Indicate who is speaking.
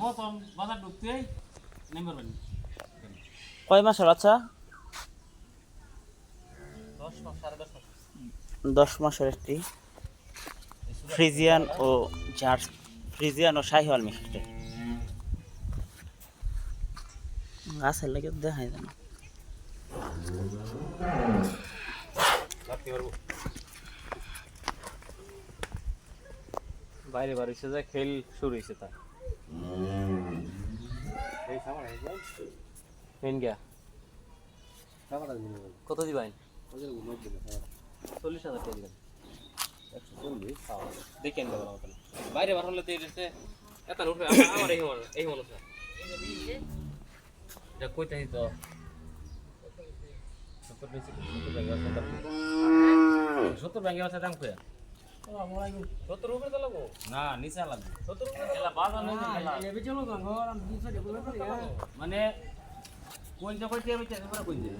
Speaker 1: প্রথম বাজার ঢুকতেই নাম্বার বানি
Speaker 2: কয় মাসের বাচ্চা?
Speaker 1: 10 মাস 10.5 মাস
Speaker 2: 10 মাসের একটি ফ্রিজিয়ান ও ফ্রিজিয়ান ও শাহিওয়াল মিক্সড গাছের লাগে দেখাই যায় না।
Speaker 1: বাইরে বার হইছে যে খেল শুরু হইছে তা মেন গিয়া কত দিবেন 40,000 টাকা দিবেন 140 দেখেন বাইরে বার হলে তো এসে এত উঠবে আমার এই মনে আছে এটা কইতাই তো 70 ব্যাংকে আছে দাম কইয়া 70 উপরে তো লাগবো না নিচে লাগবে 70 উপরে এলা বাজার নেই এলা এবে চলো ঘর আমি 200 টাকা করে মানে কোন জায়গায় টিয়া বেচে আমরা কই দিই